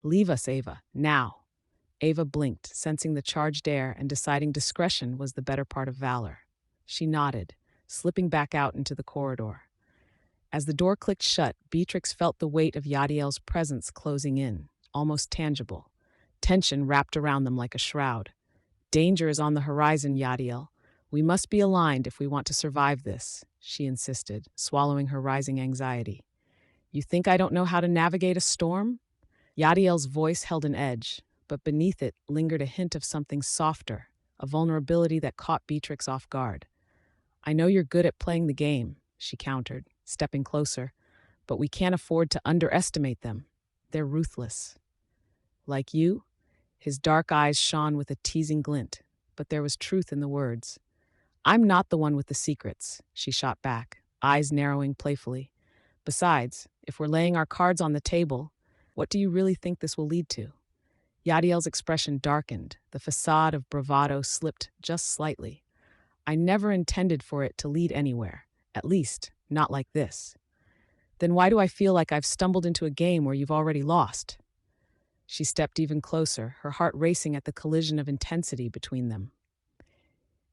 Leave us, Ava, now. Ava blinked, sensing the charged air and deciding discretion was the better part of valor. She nodded, slipping back out into the corridor. As the door clicked shut, Beatrix felt the weight of Yadiel's presence closing in, almost tangible. Tension wrapped around them like a shroud. Danger is on the horizon, Yadiel. We must be aligned if we want to survive this, she insisted, swallowing her rising anxiety. You think I don't know how to navigate a storm? Yadiel's voice held an edge, but beneath it lingered a hint of something softer, a vulnerability that caught Beatrix off guard. I know you're good at playing the game, she countered, stepping closer, but we can't afford to underestimate them. They're ruthless. Like you? His dark eyes shone with a teasing glint, but there was truth in the words. I'm not the one with the secrets, she shot back, eyes narrowing playfully. Besides, if we're laying our cards on the table, what do you really think this will lead to? Yadiel's expression darkened, the facade of bravado slipped just slightly. I never intended for it to lead anywhere, at least, not like this. Then why do I feel like I've stumbled into a game where you've already lost? She stepped even closer, her heart racing at the collision of intensity between them.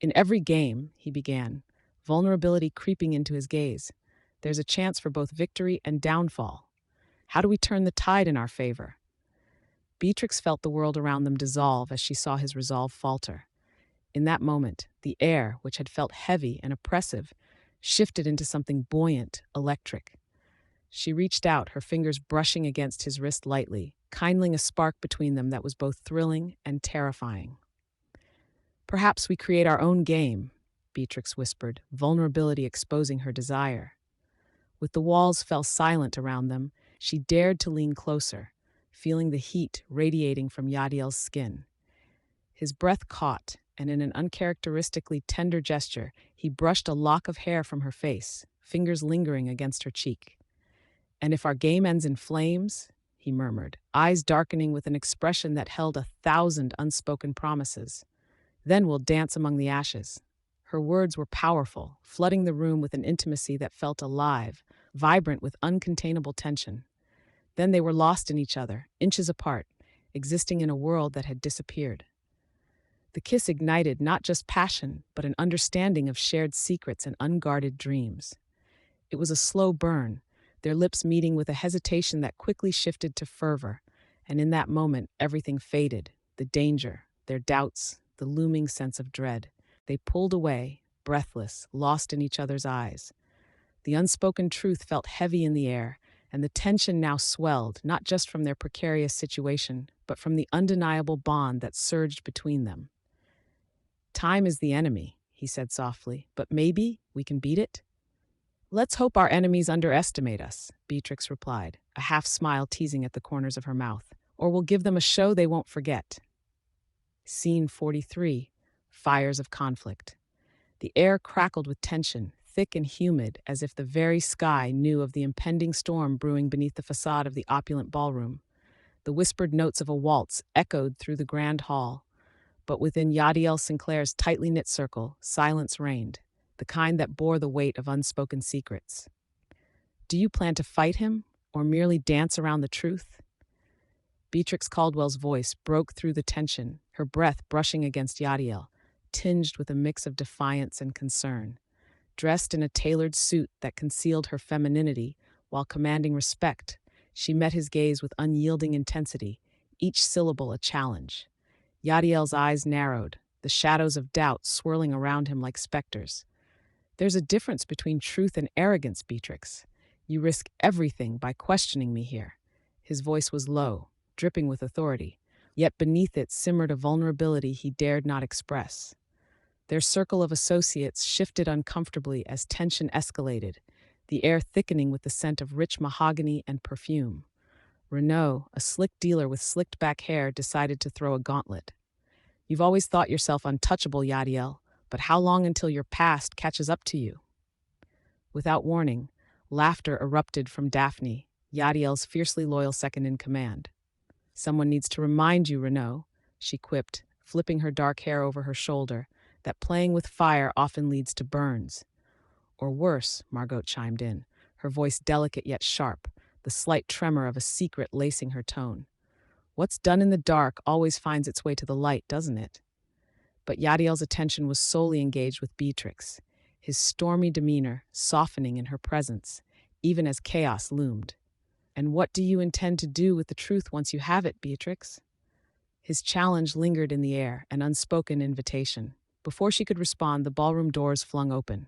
In every game, he began, vulnerability creeping into his gaze, there's a chance for both victory and downfall. How do we turn the tide in our favor? Beatrix felt the world around them dissolve as she saw his resolve falter. In that moment, the air, which had felt heavy and oppressive, shifted into something buoyant, electric. She reached out, her fingers brushing against his wrist lightly, kindling a spark between them that was both thrilling and terrifying. Perhaps we create our own game, Beatrix whispered, vulnerability exposing her desire. With the walls fell silent around them, she dared to lean closer, feeling the heat radiating from Yadiel's skin. His breath caught, and in an uncharacteristically tender gesture, he brushed a lock of hair from her face, fingers lingering against her cheek. And if our game ends in flames, he murmured, eyes darkening with an expression that held 1,000 unspoken promises. Then we'll dance among the ashes. Her words were powerful, flooding the room with an intimacy that felt alive, vibrant with uncontainable tension. Then they were lost in each other, inches apart, existing in a world that had disappeared. The kiss ignited not just passion, but an understanding of shared secrets and unguarded dreams. It was a slow burn, their lips meeting with a hesitation that quickly shifted to fervor, and in that moment everything faded, the danger, their doubts, the looming sense of dread. They pulled away, breathless, lost in each other's eyes. The unspoken truth felt heavy in the air, and the tension now swelled, not just from their precarious situation, but from the undeniable bond that surged between them. Time is the enemy, he said softly, but maybe we can beat it? Let's hope our enemies underestimate us, Beatrix replied, a half smile teasing at the corners of her mouth, or we'll give them a show they won't forget. Scene 43, Fires of Conflict. The air crackled with tension, thick and humid, as if the very sky knew of the impending storm brewing beneath the facade of the opulent ballroom. The whispered notes of a waltz echoed through the grand hall, but within Yadiel Sinclair's tightly knit circle, silence reigned, the kind that bore the weight of unspoken secrets. Do you plan to fight him, or merely dance around the truth? Beatrix Caldwell's voice broke through the tension, her breath brushing against Yadiel, tinged with a mix of defiance and concern. Dressed in a tailored suit that concealed her femininity while commanding respect, she met his gaze with unyielding intensity, each syllable a challenge. Yadiel's eyes narrowed, the shadows of doubt swirling around him like specters. There's a difference between truth and arrogance, Beatrix. You risk everything by questioning me here. His voice was low, dripping with authority, yet beneath it simmered a vulnerability he dared not express. Their circle of associates shifted uncomfortably as tension escalated, the air thickening with the scent of rich mahogany and perfume. Renaud, a slick dealer with slicked-back hair, decided to throw a gauntlet. You've always thought yourself untouchable, Yadiel, but how long until your past catches up to you? Without warning, laughter erupted from Daphne, Yadiel's fiercely loyal second-in-command. Someone needs to remind you, Renaud, she quipped, flipping her dark hair over her shoulder, that playing with fire often leads to burns. Or worse, Margot chimed in, her voice delicate yet sharp, the slight tremor of a secret lacing her tone. What's done in the dark always finds its way to the light, doesn't it? But Yadiel's attention was solely engaged with Beatrix, his stormy demeanor softening in her presence, even as chaos loomed. "And what do you intend to do with the truth once you have it, Beatrix?" His challenge lingered in the air, an unspoken invitation. Before she could respond, the ballroom doors flung open.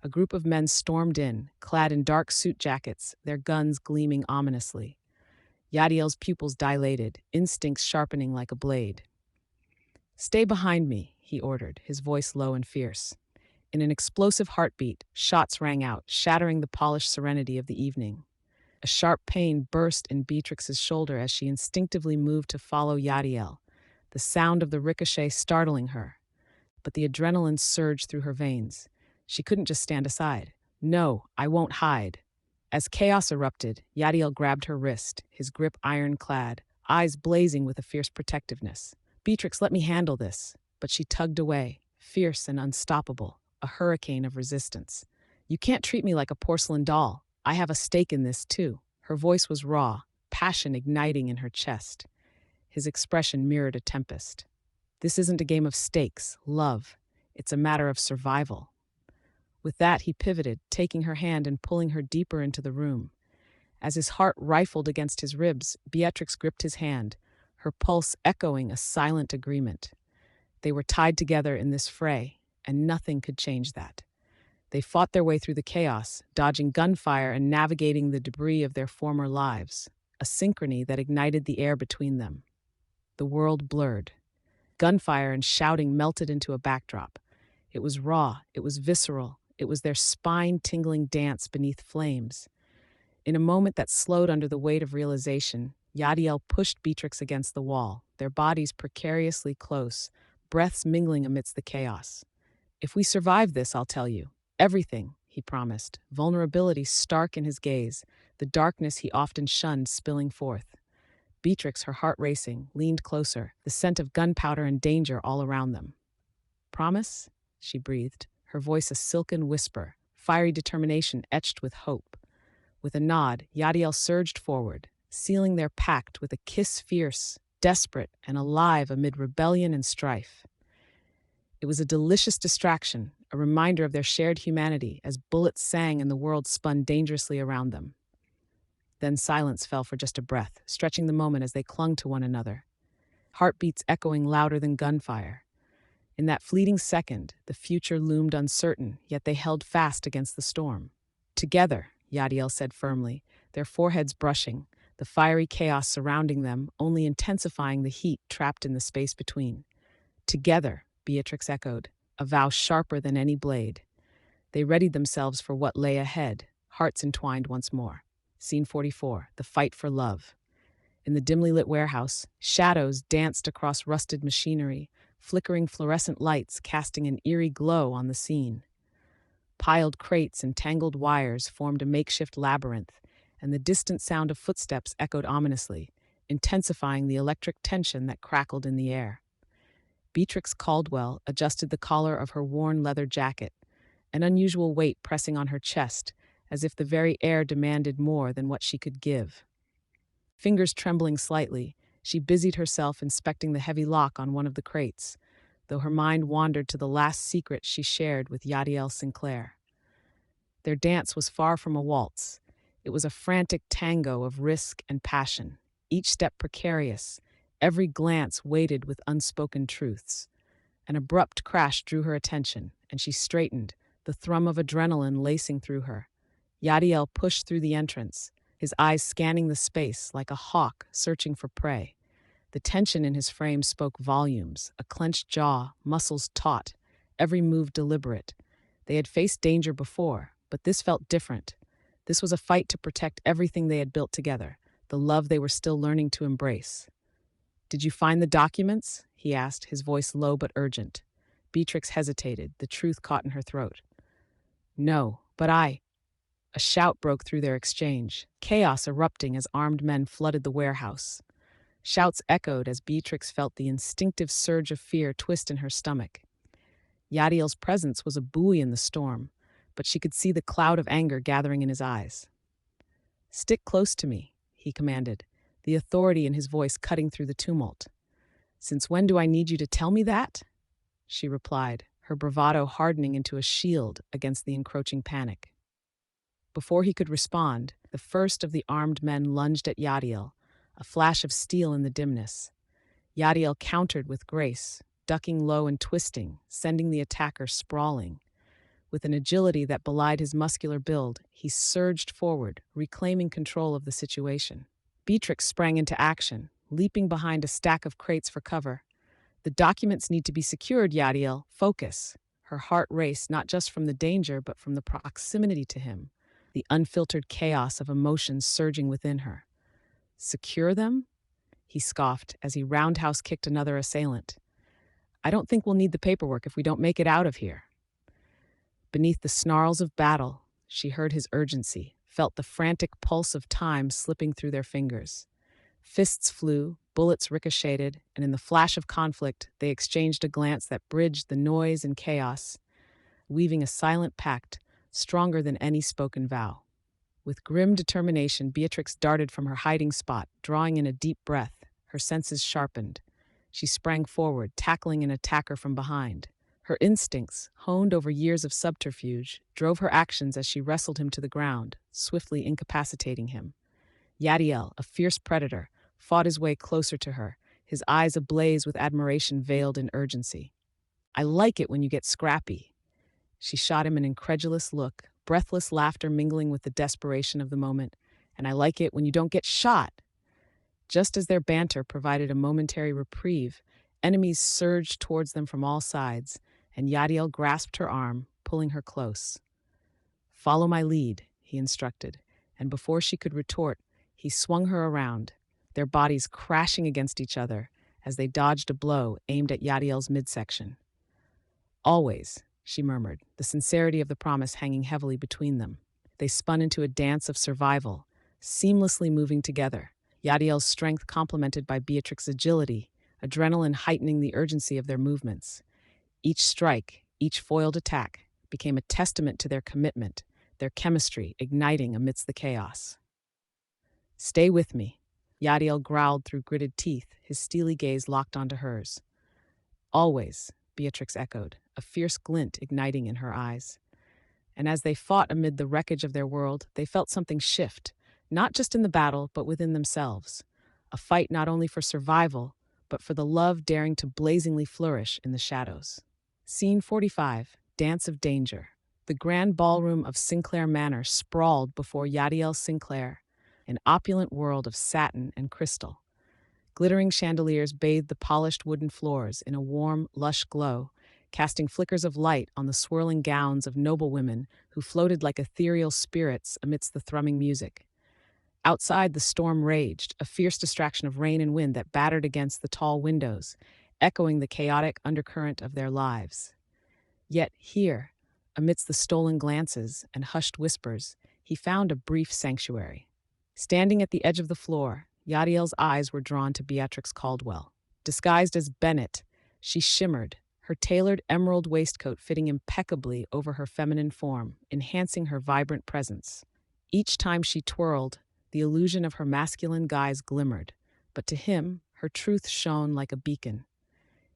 A group of men stormed in, clad in dark suit jackets, their guns gleaming ominously. Yadiel's pupils dilated, instincts sharpening like a blade. "Stay behind me," he ordered, his voice low and fierce. In an explosive heartbeat, shots rang out, shattering the polished serenity of the evening. A sharp pain burst in Beatrix's shoulder as she instinctively moved to follow Yadiel, the sound of the ricochet startling her. But the adrenaline surged through her veins. She couldn't just stand aside. "No, I won't hide." As chaos erupted, Yadiel grabbed her wrist, his grip ironclad, eyes blazing with a fierce protectiveness. "Beatrix, let me handle this." But she tugged away, fierce and unstoppable, a hurricane of resistance. "You can't treat me like a porcelain doll. I have a stake in this, too." Her voice was raw, passion igniting in her chest. His expression mirrored a tempest. "This isn't a game of stakes, love. It's a matter of survival." With that, he pivoted, taking her hand and pulling her deeper into the room. As his heart rifled against his ribs, Beatrix gripped his hand, her pulse echoing a silent agreement. They were tied together in this fray, and nothing could change that. They fought their way through the chaos, dodging gunfire and navigating the debris of their former lives, a synchrony that ignited the air between them. The world blurred. Gunfire and shouting melted into a backdrop. It was raw, it was visceral, it was their spine-tingling dance beneath flames. In a moment that slowed under the weight of realization, Yadiel pushed Beatrix against the wall, their bodies precariously close, breaths mingling amidst the chaos. "If we survive this, I'll tell you. Everything," he promised, vulnerability stark in his gaze, the darkness he often shunned spilling forth. Beatrix, her heart racing, leaned closer, the scent of gunpowder and danger all around them. "Promise?" she breathed, her voice a silken whisper, fiery determination etched with hope. With a nod, Yadiel surged forward, sealing their pact with a kiss fierce, desperate, and alive amid rebellion and strife. It was a delicious distraction, a reminder of their shared humanity as bullets sang and the world spun dangerously around them. Then silence fell for just a breath, stretching the moment as they clung to one another, heartbeats echoing louder than gunfire. In that fleeting second, the future loomed uncertain, yet they held fast against the storm. "Together," Yadiel said firmly, their foreheads brushing, the fiery chaos surrounding them, only intensifying the heat trapped in the space between. "Together," Beatrix echoed, a vow sharper than any blade. They readied themselves for what lay ahead, hearts entwined once more. Scene 44, the fight for love. In the dimly lit warehouse, shadows danced across rusted machinery, flickering fluorescent lights casting an eerie glow on the scene. Piled crates and tangled wires formed a makeshift labyrinth, and the distant sound of footsteps echoed ominously, intensifying the electric tension that crackled in the air. Beatrix Caldwell adjusted the collar of her worn leather jacket, an unusual weight pressing on her chest, as if the very air demanded more than what she could give. Fingers trembling slightly, she busied herself inspecting the heavy lock on one of the crates, though her mind wandered to the last secret she shared with Yadiel Sinclair. Their dance was far from a waltz. It was a frantic tango of risk and passion, each step precarious, every glance weighted with unspoken truths. An abrupt crash drew her attention, and she straightened, the thrum of adrenaline lacing through her. Yadiel pushed through the entrance, his eyes scanning the space like a hawk searching for prey. The tension in his frame spoke volumes, a clenched jaw, muscles taut, every move deliberate. They had faced danger before, but this felt different. This was a fight to protect everything they had built together, the love they were still learning to embrace. "Did you find the documents?" he asked, his voice low but urgent. Beatrix hesitated, the truth caught in her throat. "No, but I—" A shout broke through their exchange, chaos erupting as armed men flooded the warehouse. Shouts echoed as Beatrix felt the instinctive surge of fear twist in her stomach. Yadiel's presence was a buoy in the storm, but she could see the cloud of anger gathering in his eyes. "Stick close to me," he commanded, the authority in his voice cutting through the tumult. "Since when do I need you to tell me that?" she replied, her bravado hardening into a shield against the encroaching panic. Before he could respond, the first of the armed men lunged at Yadiel, a flash of steel in the dimness. Yadiel countered with grace, ducking low and twisting, sending the attacker sprawling. With an agility that belied his muscular build, he surged forward, reclaiming control of the situation. Beatrix sprang into action, leaping behind a stack of crates for cover. "The documents need to be secured, Yadiel. Focus." Her heart raced not just from the danger, but from the proximity to him, the unfiltered chaos of emotions surging within her. "Secure them?" he scoffed as he roundhouse kicked another assailant. "I don't think we'll need the paperwork if we don't make it out of here." Beneath the snarls of battle, she heard his urgency, felt the frantic pulse of time slipping through their fingers. Fists flew, bullets ricocheted, and in the flash of conflict, they exchanged a glance that bridged the noise and chaos, weaving a silent pact stronger than any spoken vow. With grim determination, Beatrix darted from her hiding spot, drawing in a deep breath, her senses sharpened. She sprang forward, tackling an attacker from behind. Her instincts, honed over years of subterfuge, drove her actions as she wrestled him to the ground, swiftly incapacitating him. Yadiel, a fierce predator, fought his way closer to her, his eyes ablaze with admiration veiled in urgency. "I like it when you get scrappy." She shot him an incredulous look, breathless laughter mingling with the desperation of the moment. "And I like it when you don't get shot." Just as their banter provided a momentary reprieve, enemies surged towards them from all sides, and Yadiel grasped her arm, pulling her close. "Follow my lead," he instructed, and before she could retort, he swung her around, their bodies crashing against each other as they dodged a blow aimed at Yadiel's midsection. "Always," she murmured, the sincerity of the promise hanging heavily between them. They spun into a dance of survival, seamlessly moving together, Yadiel's strength complemented by Beatrix's agility, adrenaline heightening the urgency of their movements. Each strike, each foiled attack, became a testament to their commitment, their chemistry igniting amidst the chaos. "Stay with me," Yadiel growled through gritted teeth, his steely gaze locked onto hers. "Always," Beatrix echoed, a fierce glint igniting in her eyes. And as they fought amid the wreckage of their world, they felt something shift, not just in the battle, but within themselves. A fight not only for survival, but for the love daring to blazingly flourish in the shadows. Scene 45, Dance of Danger. The grand ballroom of Sinclair Manor sprawled before Yadiel Sinclair, an opulent world of satin and crystal. Glittering chandeliers bathed the polished wooden floors in a warm, lush glow, casting flickers of light on the swirling gowns of noblewomen who floated like ethereal spirits amidst the thrumming music. Outside, the storm raged, a fierce distraction of rain and wind that battered against the tall windows, echoing the chaotic undercurrent of their lives. Yet here, amidst the stolen glances and hushed whispers, he found a brief sanctuary. Standing at the edge of the floor, Yadiel's eyes were drawn to Beatrix Caldwell. Disguised as Bennett, she shimmered, her tailored emerald waistcoat fitting impeccably over her feminine form, enhancing her vibrant presence. Each time she twirled, the illusion of her masculine guise glimmered, but to him, her truth shone like a beacon.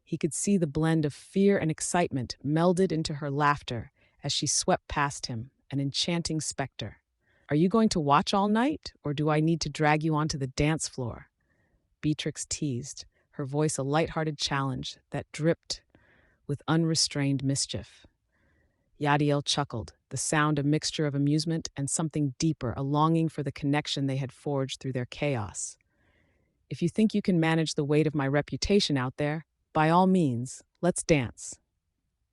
He could see the blend of fear and excitement melded into her laughter as she swept past him, an enchanting specter. "Are you going to watch all night, or do I need to drag you onto the dance floor?" Beatrix teased, her voice a light-hearted challenge that dripped with unrestrained mischief. Yadiel chuckled, the sound a mixture of amusement and something deeper, a longing for the connection they had forged through their chaos. "If you think you can manage the weight of my reputation out there, by all means, let's dance."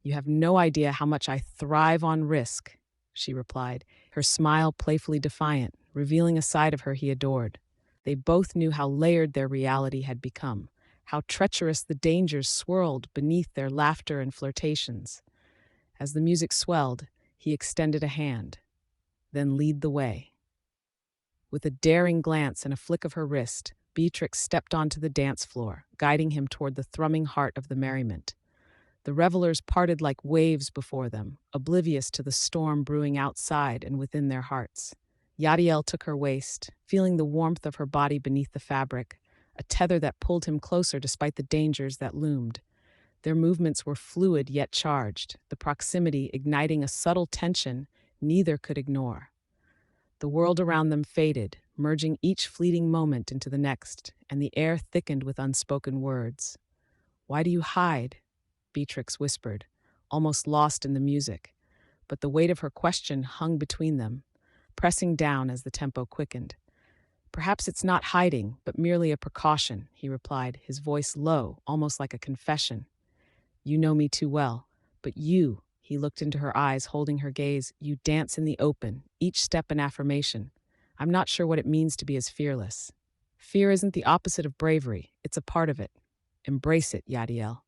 "You have no idea how much I thrive on risk," she replied, her smile playfully defiant, revealing a side of her he adored. They both knew how layered their reality had become, how treacherous the dangers swirled beneath their laughter and flirtations. As the music swelled, he extended a hand. "Then lead the way." With a daring glance and a flick of her wrist, Beatrix stepped onto the dance floor, guiding him toward the thrumming heart of the merriment. The revelers parted like waves before them, oblivious to the storm brewing outside and within their hearts. Yadiel took her waist, feeling the warmth of her body beneath the fabric, a tether that pulled him closer despite the dangers that loomed. Their movements were fluid yet charged, the proximity igniting a subtle tension neither could ignore. The world around them faded, merging each fleeting moment into the next, and the air thickened with unspoken words. "Why do you hide?" Beatrix whispered, almost lost in the music, but the weight of her question hung between them, pressing down as the tempo quickened. "Perhaps it's not hiding, but merely a precaution," he replied, his voice low, almost like a confession. "You know me too well, but you," he looked into her eyes, holding her gaze, "you dance in the open, each step an affirmation. I'm not sure what it means to be as fearless." "Fear isn't the opposite of bravery, it's a part of it. Embrace it, Yadiel."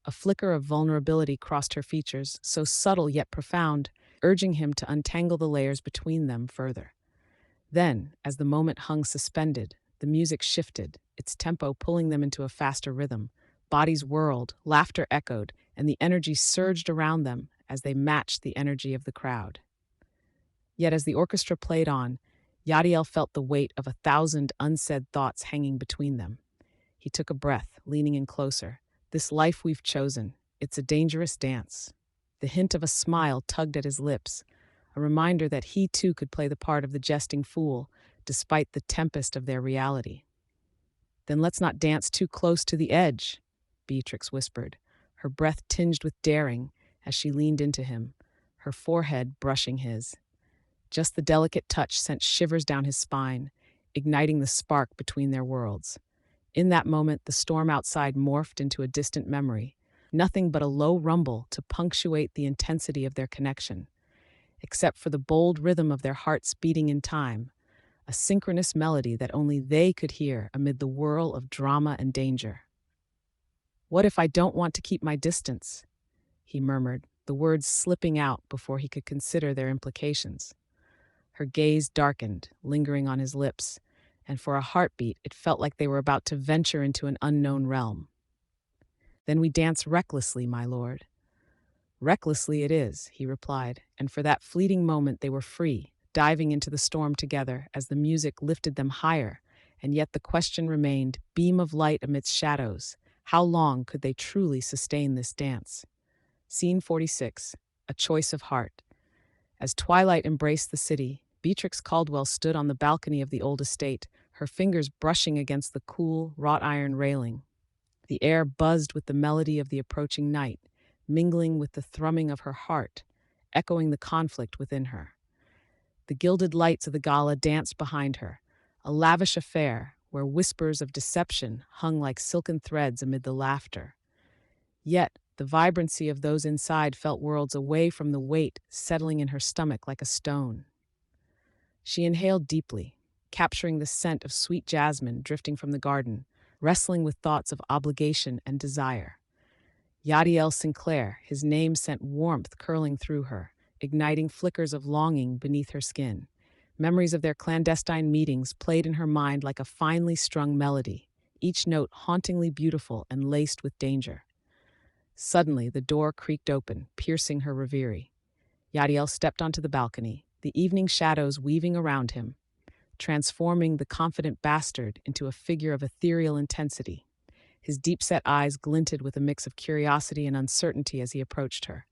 A flicker of vulnerability crossed her features, so subtle yet profound, urging him to untangle the layers between them further. Then, as the moment hung suspended, the music shifted, its tempo pulling them into a faster rhythm. Bodies whirled, laughter echoed, and the energy surged around them as they matched the energy of the crowd. Yet as the orchestra played on, Yadiel felt the weight of 1,000 unsaid thoughts hanging between them. He took a breath, leaning in closer. "This life we've chosen, it's a dangerous dance." The hint of a smile tugged at his lips, a reminder that he too could play the part of the jesting fool, despite the tempest of their reality. "Then let's not dance too close to the edge," Beatrix whispered, her breath tinged with daring as she leaned into him, her forehead brushing his. Just the delicate touch sent shivers down his spine, igniting the spark between their worlds. In that moment, the storm outside morphed into a distant memory, nothing but a low rumble to punctuate the intensity of their connection. Except for the bold rhythm of their hearts beating in time, a synchronous melody that only they could hear amid the whirl of drama and danger. "What if I don't want to keep my distance?" he murmured, the words slipping out before he could consider their implications. Her gaze darkened, lingering on his lips, and for a heartbeat it felt like they were about to venture into an unknown realm. "Then we dance recklessly, my lord." "Recklessly it is," he replied, and for that fleeting moment they were free, diving into the storm together as the music lifted them higher, and yet the question remained, beam of light amidst shadows, how long could they truly sustain this dance? Scene 46, A Choice of Heart. As twilight embraced the city, Beatrix Caldwell stood on the balcony of the old estate, her fingers brushing against the cool, wrought-iron railing. The air buzzed with the melody of the approaching night, mingling with the thrumming of her heart, echoing the conflict within her. The gilded lights of the gala danced behind her, a lavish affair where whispers of deception hung like silken threads amid the laughter. Yet, the vibrancy of those inside felt worlds away from the weight settling in her stomach like a stone. She inhaled deeply, capturing the scent of sweet jasmine drifting from the garden, wrestling with thoughts of obligation and desire. Yadiel Sinclair, his name sent warmth curling through her, igniting flickers of longing beneath her skin. Memories of their clandestine meetings played in her mind like a finely strung melody, each note hauntingly beautiful and laced with danger. Suddenly, the door creaked open, piercing her reverie. Yadiel stepped onto the balcony, the evening shadows weaving around him, transforming the confident bastard into a figure of ethereal intensity. His deep-set eyes glinted with a mix of curiosity and uncertainty as he approached her.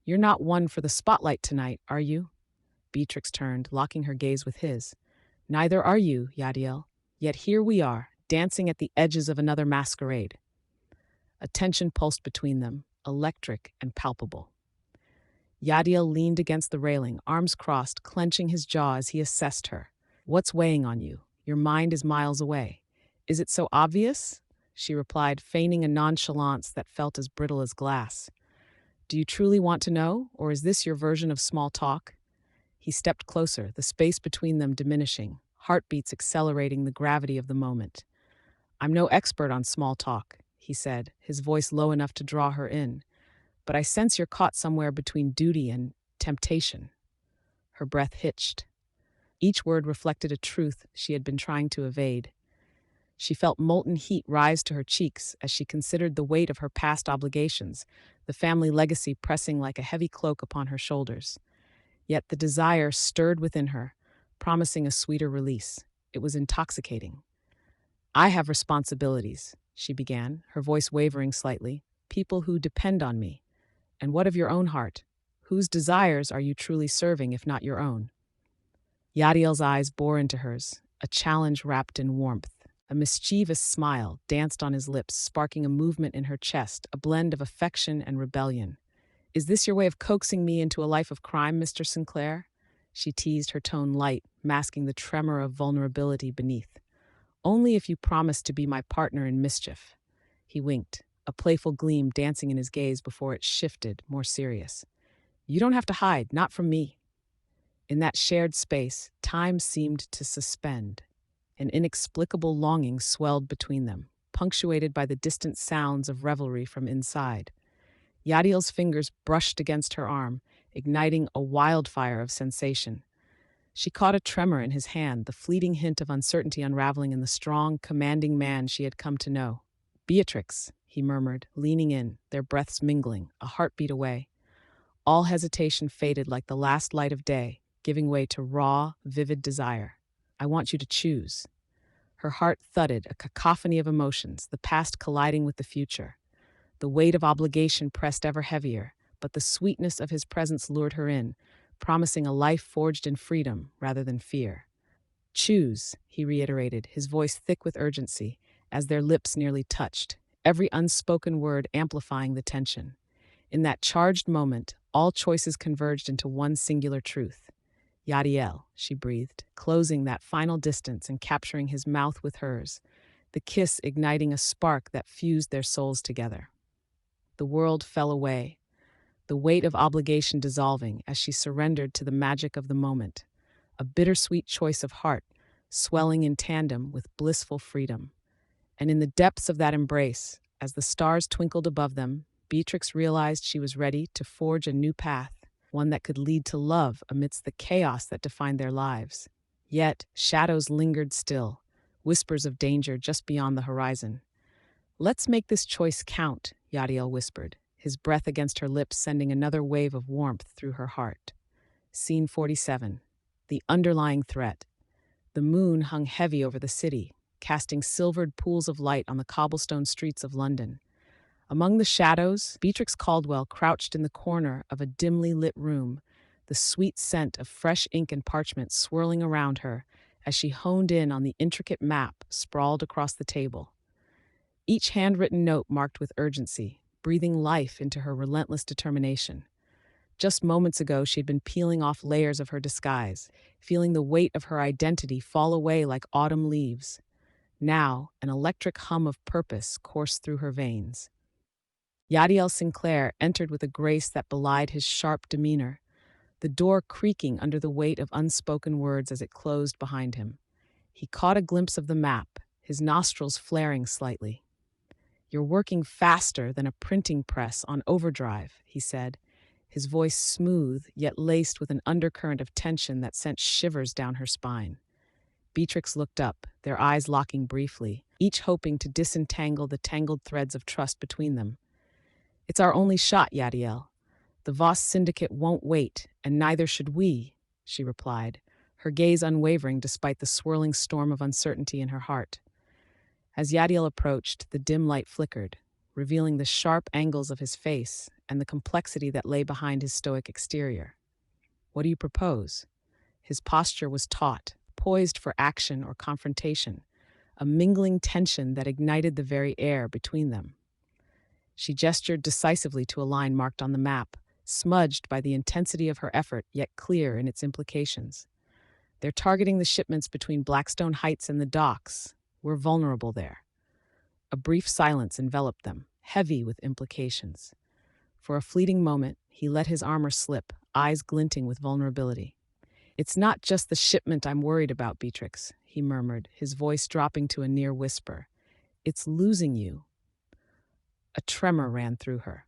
"You're not one for the spotlight tonight, are you?" Beatrix turned, locking her gaze with his. "Neither are you, Yadiel. Yet here we are, dancing at the edges of another masquerade." A tension pulsed between them, electric and palpable. Yadiel leaned against the railing, arms crossed, clenching his jaw as he assessed her. "What's weighing on you? Your mind is miles away." "Is it so obvious?" she replied, feigning a nonchalance that felt as brittle as glass. "Do you truly want to know, or is this your version of small talk?" He stepped closer, the space between them diminishing, heartbeats accelerating the gravity of the moment. "I'm no expert on small talk," he said, his voice low enough to draw her in. "But I sense you're caught somewhere between duty and temptation." Her breath hitched. Each word reflected a truth she had been trying to evade. She felt molten heat rise to her cheeks as she considered the weight of her past obligations, the family legacy pressing like a heavy cloak upon her shoulders. Yet the desire stirred within her, promising a sweeter release. It was intoxicating. I have responsibilities, she began, her voice wavering slightly. People who depend on me. And what of your own heart? Whose desires are you truly serving if not your own? Yadiel's eyes bore into hers, a challenge wrapped in warmth. A mischievous smile danced on his lips, sparking a movement in her chest, a blend of affection and rebellion. Is this your way of coaxing me into a life of crime, Mr. Sinclair? She teased, her tone light, masking the tremor of vulnerability beneath. Only if you promise to be my partner in mischief. He winked, a playful gleam dancing in his gaze before it shifted, more serious. You don't have to hide, not from me. In that shared space, time seemed to suspend. An inexplicable longing swelled between them, punctuated by the distant sounds of revelry from inside. Yadiel's fingers brushed against her arm, igniting a wildfire of sensation. She caught a tremor in his hand, the fleeting hint of uncertainty unraveling in the strong, commanding man she had come to know. Beatrix, he murmured, leaning in, their breaths mingling, a heartbeat away. All hesitation faded like the last light of day, giving way to raw, vivid desire. I want you to choose. Her heart thudded, a cacophony of emotions, the past colliding with the future. The weight of obligation pressed ever heavier, but the sweetness of his presence lured her in, promising a life forged in freedom rather than fear. Choose, he reiterated, his voice thick with urgency, as their lips nearly touched, every unspoken word amplifying the tension. In that charged moment, all choices converged into one singular truth. Yadiel, she breathed, closing that final distance and capturing his mouth with hers, the kiss igniting a spark that fused their souls together. The world fell away, the weight of obligation dissolving as she surrendered to the magic of the moment, a bittersweet choice of heart, swelling in tandem with blissful freedom. And in the depths of that embrace, as the stars twinkled above them, Beatrix realized she was ready to forge a new path, one that could lead to love amidst the chaos that defined their lives. Yet, shadows lingered still, whispers of danger just beyond the horizon. Let's make this choice count, Yadiel whispered, his breath against her lips sending another wave of warmth through her heart. Scene 47. The underlying threat. The moon hung heavy over the city, casting silvered pools of light on the cobblestone streets of London. Among the shadows, Beatrix Caldwell crouched in the corner of a dimly lit room, the sweet scent of fresh ink and parchment swirling around her as she honed in on the intricate map sprawled across the table. Each handwritten note marked with urgency, breathing life into her relentless determination. Just moments ago, she'd been peeling off layers of her disguise, feeling the weight of her identity fall away like autumn leaves. Now, an electric hum of purpose coursed through her veins. Yadiel Sinclair entered with a grace that belied his sharp demeanor, the door creaking under the weight of unspoken words as it closed behind him. He caught a glimpse of the map, his nostrils flaring slightly. You're working faster than a printing press on overdrive, he said, his voice smooth yet laced with an undercurrent of tension that sent shivers down her spine. Beatrix looked up, their eyes locking briefly, each hoping to disentangle the tangled threads of trust between them. It's our only shot, Yadiel. The Voss syndicate won't wait, and neither should we, she replied, her gaze unwavering despite the swirling storm of uncertainty in her heart. As Yadiel approached, the dim light flickered, revealing the sharp angles of his face and the complexity that lay behind his stoic exterior. What do you propose? His posture was taut, poised for action or confrontation, a mingling tension that ignited the very air between them. She gestured decisively to a line marked on the map, smudged by the intensity of her effort, yet clear in its implications. They're targeting the shipments between Blackstone Heights and the docks. We're vulnerable there. A brief silence enveloped them, heavy with implications. For a fleeting moment, he let his armor slip, eyes glinting with vulnerability. It's not just the shipment I'm worried about, Beatrix, he murmured, his voice dropping to a near whisper. It's losing you. A tremor ran through her.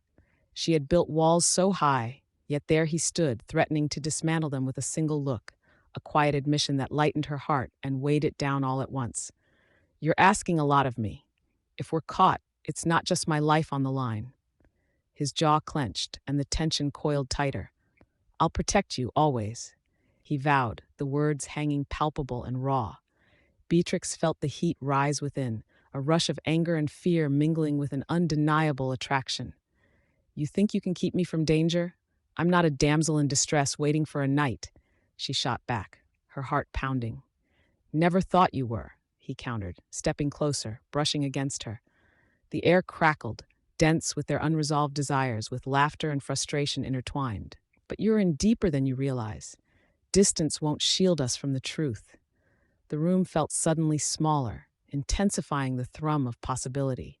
She had built walls so high, yet there he stood, threatening to dismantle them with a single look, a quiet admission that lightened her heart and weighed it down all at once. You're asking a lot of me. If we're caught, it's not just my life on the line. His jaw clenched, and the tension coiled tighter. I'll protect you, always, he vowed, the words hanging palpable and raw. Beatrix felt the heat rise within, a rush of anger and fear mingling with an undeniable attraction. You think you can keep me from danger? I'm not a damsel in distress waiting for a knight, she shot back, her heart pounding. Never thought you were, he countered, stepping closer, brushing against her. The air crackled, dense with their unresolved desires, with laughter and frustration intertwined. But you're in deeper than you realize. Distance won't shield us from the truth. The room felt suddenly smaller, intensifying the thrum of possibility.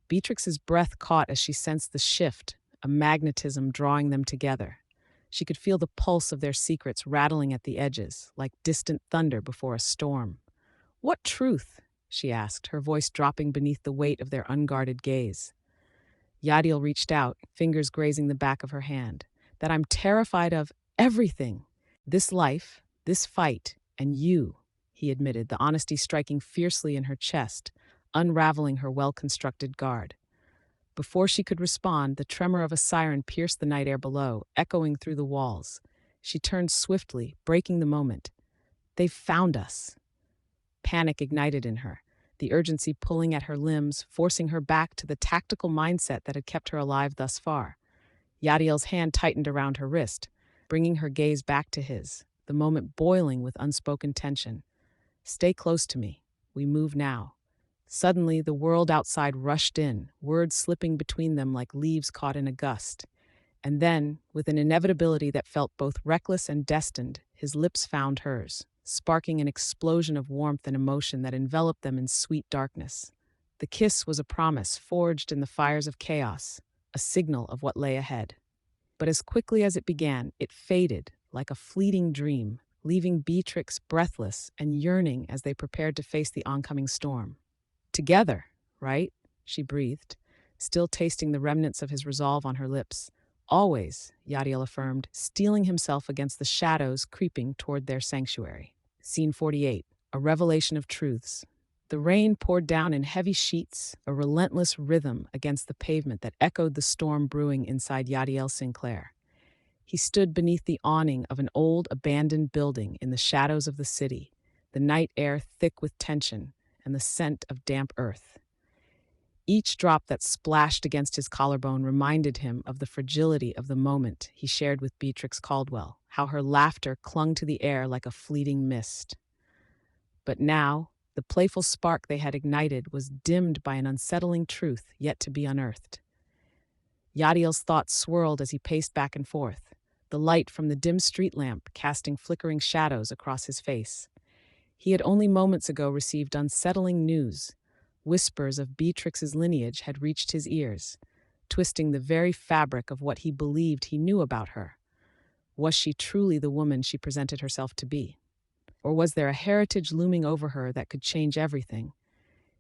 Beatrix's breath caught as she sensed the shift, a magnetism drawing them together. She could feel the pulse of their secrets rattling at the edges, like distant thunder before a storm. What truth? She asked, her voice dropping beneath the weight of their unguarded gaze. Yadiel reached out, fingers grazing the back of her hand. That I'm terrified of everything. This life, this fight, and you, he admitted, the honesty striking fiercely in her chest, unraveling her well-constructed guard. Before she could respond, the tremor of a siren pierced the night air below, echoing through the walls. She turned swiftly, breaking the moment. They've found us. Panic ignited in her, the urgency pulling at her limbs, forcing her back to the tactical mindset that had kept her alive thus far. Yadiel's hand tightened around her wrist, bringing her gaze back to his, the moment boiling with unspoken tension. Stay close to me. We move now. Suddenly, the world outside rushed in, words slipping between them like leaves caught in a gust. And then, with an inevitability that felt both reckless and destined, his lips found hers, sparking an explosion of warmth and emotion that enveloped them in sweet darkness. The kiss was a promise forged in the fires of chaos, a signal of what lay ahead. But as quickly as it began, it faded like a fleeting dream, leaving Beatrix breathless and yearning as they prepared to face the oncoming storm. Together, right? She breathed, still tasting the remnants of his resolve on her lips. Always, Yadiel affirmed, steeling himself against the shadows creeping toward their sanctuary. Scene 48, a revelation of truths. The rain poured down in heavy sheets, a relentless rhythm against the pavement that echoed the storm brewing inside Yadiel Sinclair. He stood beneath the awning of an old, abandoned building in the shadows of the city, the night air thick with tension and the scent of damp earth. Each drop that splashed against his collarbone reminded him of the fragility of the moment he shared with Beatrix Caldwell, how her laughter clung to the air like a fleeting mist. But now, the playful spark they had ignited was dimmed by an unsettling truth yet to be unearthed. Yadiel's thoughts swirled as he paced back and forth, the light from the dim street lamp casting flickering shadows across his face. He had only moments ago received unsettling news. Whispers of Beatrix's lineage had reached his ears, twisting the very fabric of what he believed he knew about her. Was she truly the woman she presented herself to be? Or was there a heritage looming over her that could change everything?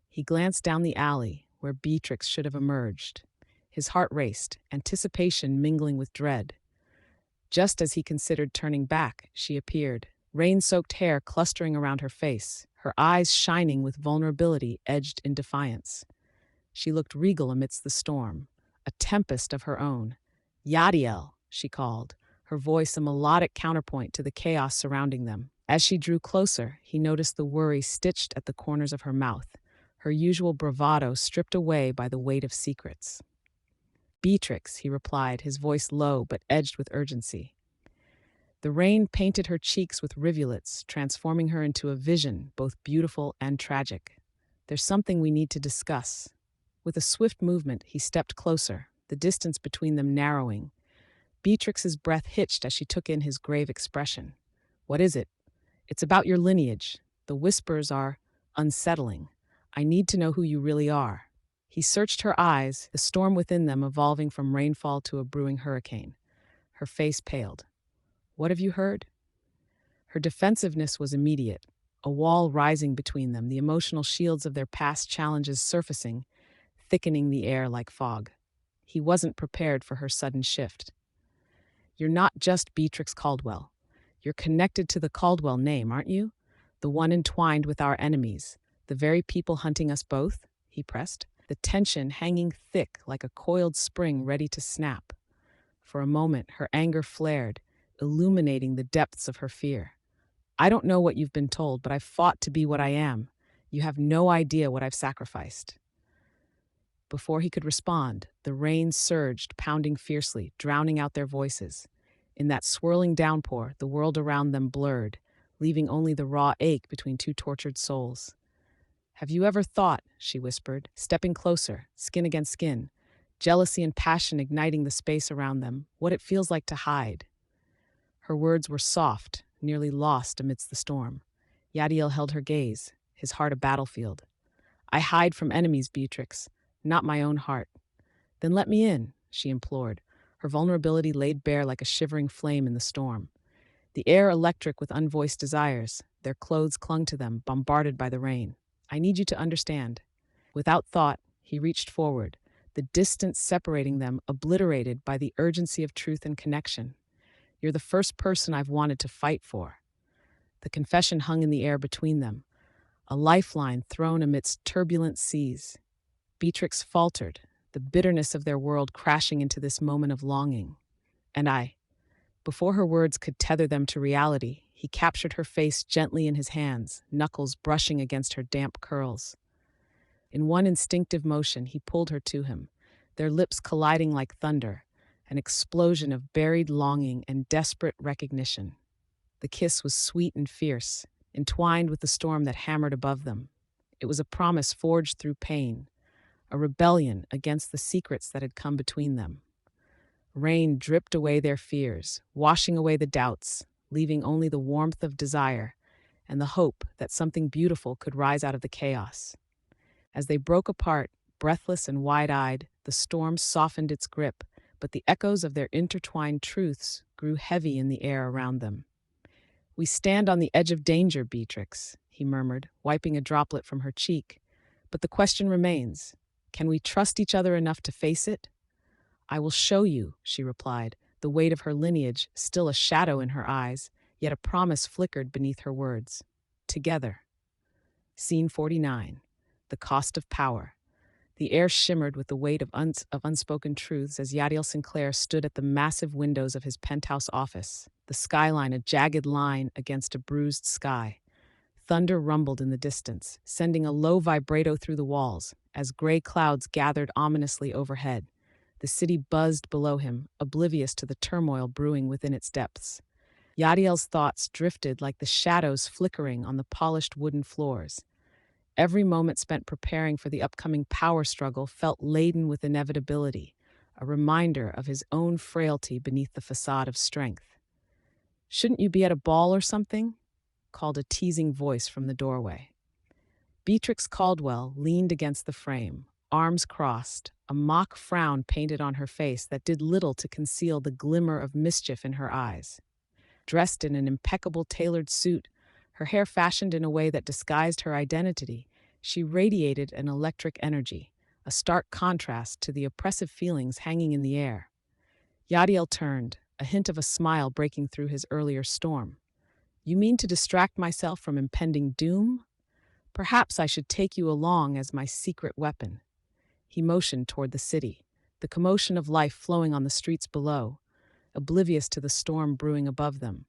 He glanced down the alley where Beatrix should have emerged. His heart raced, anticipation mingling with dread. Just as he considered turning back, she appeared, rain-soaked hair clustering around her face, her eyes shining with vulnerability edged in defiance. She looked regal amidst the storm, a tempest of her own. "Yadiel," she called, her voice a melodic counterpoint to the chaos surrounding them. As she drew closer, he noticed the worry stitched at the corners of her mouth, her usual bravado stripped away by the weight of secrets. "Beatrix," he replied, his voice low but edged with urgency. The rain painted her cheeks with rivulets, transforming her into a vision, both beautiful and tragic. "There's something we need to discuss." With a swift movement, he stepped closer, the distance between them narrowing. Beatrix's breath hitched as she took in his grave expression. "What is it?" "It's about your lineage. The whispers are unsettling. I need to know who you really are." He searched her eyes, the storm within them evolving from rainfall to a brewing hurricane. Her face paled. "What have you heard?" Her defensiveness was immediate, a wall rising between them, the emotional shields of their past challenges surfacing, thickening the air like fog. He wasn't prepared for her sudden shift. "You're not just Beatrix Caldwell. You're connected to the Caldwell name, aren't you? The one entwined with our enemies, the very people hunting us both?" he pressed, the tension hanging thick like a coiled spring ready to snap. For a moment, her anger flared, illuminating the depths of her fear. I don't know what you've been told, but I've fought to be what I am. You have no idea what I've sacrificed. Before he could respond, the rain surged, pounding fiercely, drowning out their voices. In that swirling downpour, the world around them blurred, leaving only the raw ache between two tortured souls. Have you ever thought, she whispered, stepping closer, skin against skin, jealousy and passion igniting the space around them, what it feels like to hide? Her words were soft, nearly lost amidst the storm. Yadiel held her gaze, his heart a battlefield. I hide from enemies, Beatrix, not my own heart. Then let me in, she implored, her vulnerability laid bare like a shivering flame in the storm. The air electric with unvoiced desires, their clothes clung to them, bombarded by the rain. I need you to understand. Without thought, he reached forward, the distance separating them obliterated by the urgency of truth and connection. You're the first person I've wanted to fight for. The confession hung in the air between them, a lifeline thrown amidst turbulent seas. Beatrix faltered, the bitterness of their world crashing into this moment of longing. And I, before her words could tether them to reality, he captured her face gently in his hands, knuckles brushing against her damp curls. In one instinctive motion, he pulled her to him, their lips colliding like thunder, an explosion of buried longing and desperate recognition. The kiss was sweet and fierce, entwined with the storm that hammered above them. It was a promise forged through pain, a rebellion against the secrets that had come between them. Rain dripped away their fears, washing away the doubts, leaving only the warmth of desire and the hope that something beautiful could rise out of the chaos. As they broke apart, breathless and wide-eyed, the storm softened its grip, but the echoes of their intertwined truths grew heavy in the air around them. We stand on the edge of danger, Beatrix, he murmured, wiping a droplet from her cheek. But the question remains, can we trust each other enough to face it? I will show you, she replied, the weight of her lineage still a shadow in her eyes, yet a promise flickered beneath her words. Together. Scene 49. The cost of power. The air shimmered with the weight of unspoken truths as Yadiel Sinclair stood at the massive windows of his penthouse office, the skyline a jagged line against a bruised sky. Thunder rumbled in the distance, sending a low vibrato through the walls as gray clouds gathered ominously overhead. The city buzzed below him, oblivious to the turmoil brewing within its depths. Yadiel's thoughts drifted like the shadows flickering on the polished wooden floors. Every moment spent preparing for the upcoming power struggle felt laden with inevitability, a reminder of his own frailty beneath the facade of strength. "Shouldn't you be at a ball or something?" called a teasing voice from the doorway. Beatrix Caldwell leaned against the frame, arms crossed, a mock frown painted on her face that did little to conceal the glimmer of mischief in her eyes. Dressed in an impeccable tailored suit, her hair fashioned in a way that disguised her identity, she radiated an electric energy, a stark contrast to the oppressive feelings hanging in the air. Yadiel turned, a hint of a smile breaking through his earlier storm. "You mean to distract myself from impending doom? Perhaps I should take you along as my secret weapon." He motioned toward the city, the commotion of life flowing on the streets below, oblivious to the storm brewing above them.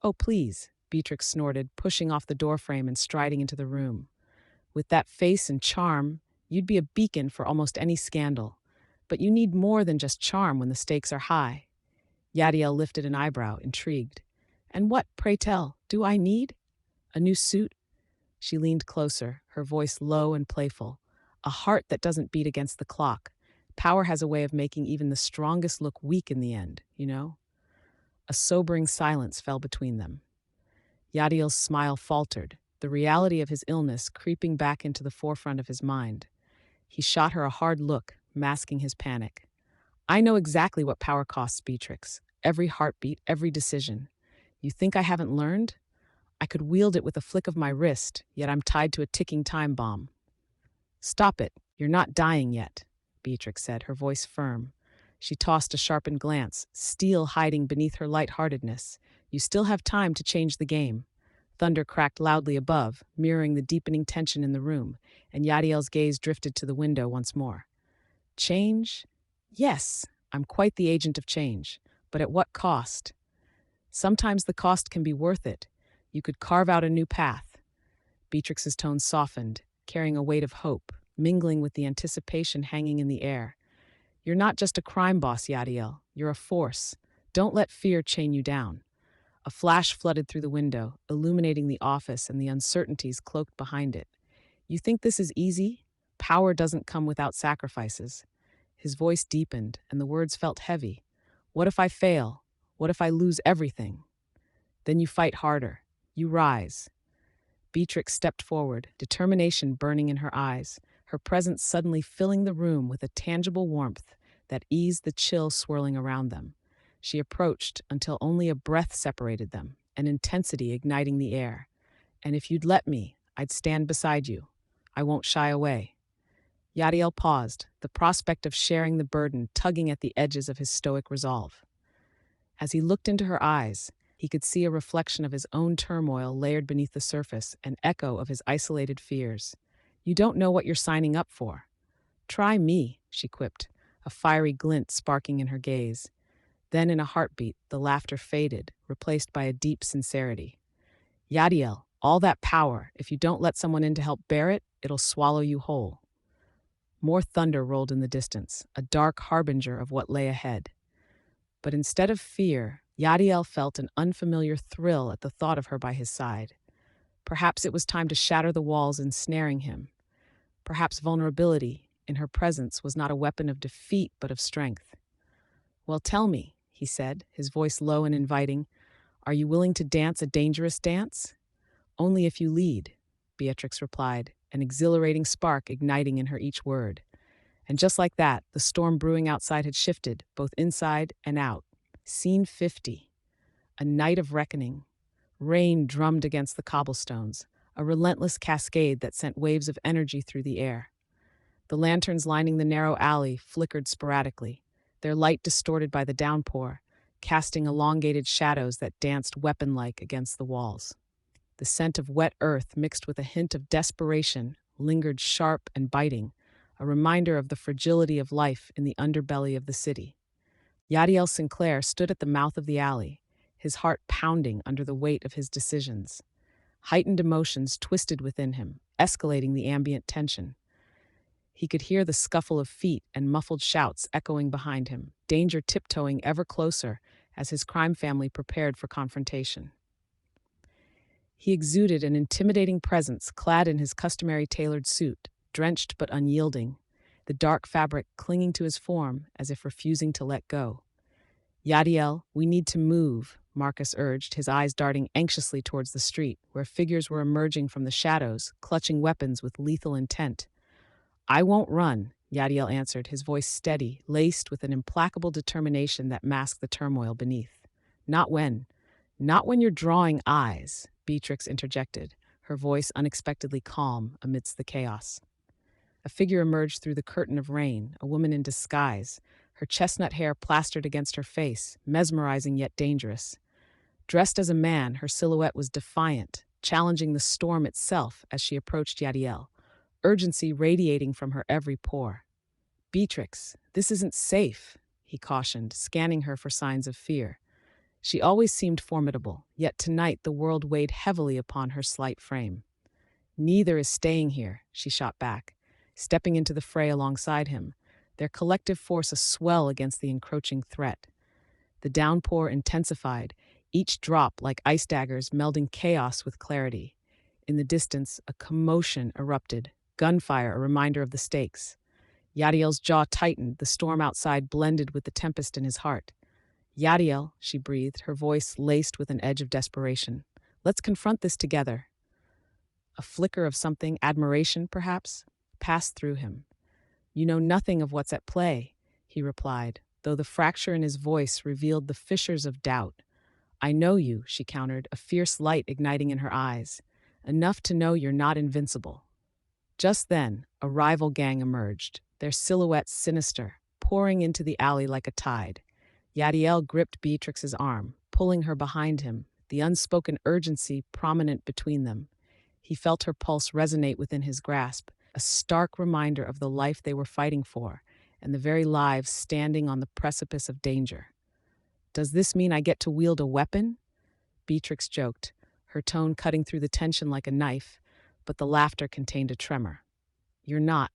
"Oh, please," Beatrix snorted, pushing off the doorframe and striding into the room. "With that face and charm, you'd be a beacon for almost any scandal. But you need more than just charm when the stakes are high." Yadiel lifted an eyebrow, intrigued. "And what, pray tell, do I need? A new suit?" She leaned closer, her voice low and playful. "A heart that doesn't beat against the clock. Power has a way of making even the strongest look weak in the end, you know?" A sobering silence fell between them. Yadiel's smile faltered, the reality of his illness creeping back into the forefront of his mind. He shot her a hard look, masking his panic. "I know exactly what power costs, Beatrix. Every heartbeat, every decision. You think I haven't learned? I could wield it with a flick of my wrist, yet I'm tied to a ticking time bomb." "Stop it. You're not dying yet," Beatrix said, her voice firm. She tossed a sharpened glance, steel hiding beneath her lightheartedness. "You still have time to change the game." Thunder cracked loudly above, mirroring the deepening tension in the room, and Yadiel's gaze drifted to the window once more. "Change? Yes, I'm quite the agent of change. But at what cost?" Sometimes the cost can be worth it. You could carve out a new path. Beatrix's tone softened, carrying a weight of hope, mingling with the anticipation hanging in the air. You're not just a crime boss, Yadiel. You're a force. Don't let fear chain you down. A flash flooded through the window, illuminating the office and the uncertainties cloaked behind it. You think this is easy? Power doesn't come without sacrifices. His voice deepened, and the words felt heavy. What if I fail? What if I lose everything? Then you fight harder. You rise. Beatrix stepped forward, determination burning in her eyes, her presence suddenly filling the room with a tangible warmth that eased the chill swirling around them. She approached until only a breath separated them, an intensity igniting the air. And if you'd let me, I'd stand beside you. I won't shy away. Yadiel paused, the prospect of sharing the burden tugging at the edges of his stoic resolve. As he looked into her eyes, he could see a reflection of his own turmoil layered beneath the surface, an echo of his isolated fears. You don't know what you're signing up for. Try me, she quipped, a fiery glint sparking in her gaze. Then in a heartbeat, the laughter faded, replaced by a deep sincerity. Yadiel, all that power, if you don't let someone in to help bear it, it'll swallow you whole. More thunder rolled in the distance, a dark harbinger of what lay ahead. But instead of fear, Yadiel felt an unfamiliar thrill at the thought of her by his side. Perhaps it was time to shatter the walls ensnaring him. Perhaps vulnerability, in her presence, was not a weapon of defeat but of strength. Well, tell me, he said, his voice low and inviting, are you willing to dance a dangerous dance? Only if you lead, Beatrix replied, an exhilarating spark igniting in her each word. And just like that, the storm brewing outside had shifted, both inside and out. Scene 50. A night of reckoning. Rain drummed against the cobblestones, a relentless cascade that sent waves of energy through the air. The lanterns lining the narrow alley flickered sporadically, their light distorted by the downpour, casting elongated shadows that danced weapon-like against the walls. The scent of wet earth mixed with a hint of desperation lingered sharp and biting, a reminder of the fragility of life in the underbelly of the city. Yadiel Sinclair stood at the mouth of the alley, his heart pounding under the weight of his decisions. Heightened emotions twisted within him, escalating the ambient tension. He could hear the scuffle of feet and muffled shouts echoing behind him, danger tiptoeing ever closer as his crime family prepared for confrontation. He exuded an intimidating presence, clad in his customary tailored suit, drenched but unyielding, the dark fabric clinging to his form as if refusing to let go. Yadiel, we need to move, Marcus urged, his eyes darting anxiously towards the street, where figures were emerging from the shadows, clutching weapons with lethal intent. I won't run, Yadiel answered, his voice steady, laced with an implacable determination that masked the turmoil beneath. Not when you're drawing eyes, Beatrix interjected, her voice unexpectedly calm amidst the chaos. A figure emerged through the curtain of rain, a woman in disguise, her chestnut hair plastered against her face, mesmerizing yet dangerous. Dressed as a man, her silhouette was defiant, challenging the storm itself as she approached Yadiel, urgency radiating from her every pore. Beatrix, this isn't safe, he cautioned, scanning her for signs of fear. She always seemed formidable, yet tonight the world weighed heavily upon her slight frame. Neither is staying here, she shot back, stepping into the fray alongside him, their collective force a swell against the encroaching threat. The downpour intensified, each drop like ice daggers melding chaos with clarity. In the distance, a commotion erupted, gunfire a reminder of the stakes. Yadiel's jaw tightened, the storm outside blended with the tempest in his heart. Yadiel, she breathed, her voice laced with an edge of desperation. Let's confront this together. A flicker of something, admiration perhaps, passed through him. You know nothing of what's at play, he replied, though the fracture in his voice revealed the fissures of doubt. I know you, she countered, a fierce light igniting in her eyes. Enough to know you're not invincible. Just then, a rival gang emerged, their silhouettes sinister, pouring into the alley like a tide. Yadiel gripped Beatrix's arm, pulling her behind him, the unspoken urgency prominent between them. He felt her pulse resonate within his grasp, a stark reminder of the life they were fighting for, and the very lives standing on the precipice of danger. Does this mean I get to wield a weapon? Beatrix joked, her tone cutting through the tension like a knife, but the laughter contained a tremor. "You're not."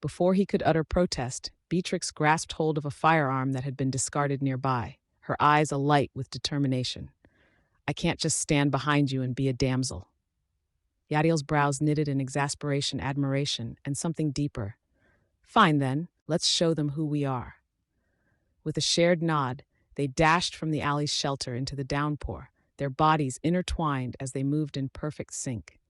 Before he could utter protest, Beatrix grasped hold of a firearm that had been discarded nearby, her eyes alight with determination. "I can't just stand behind you and be a damsel." Yadiel's brows knitted in exasperation, admiration, and something deeper. "Fine then, let's show them who we are." With a shared nod, they dashed from the alley's shelter into the downpour, their bodies intertwined as they moved in perfect sync.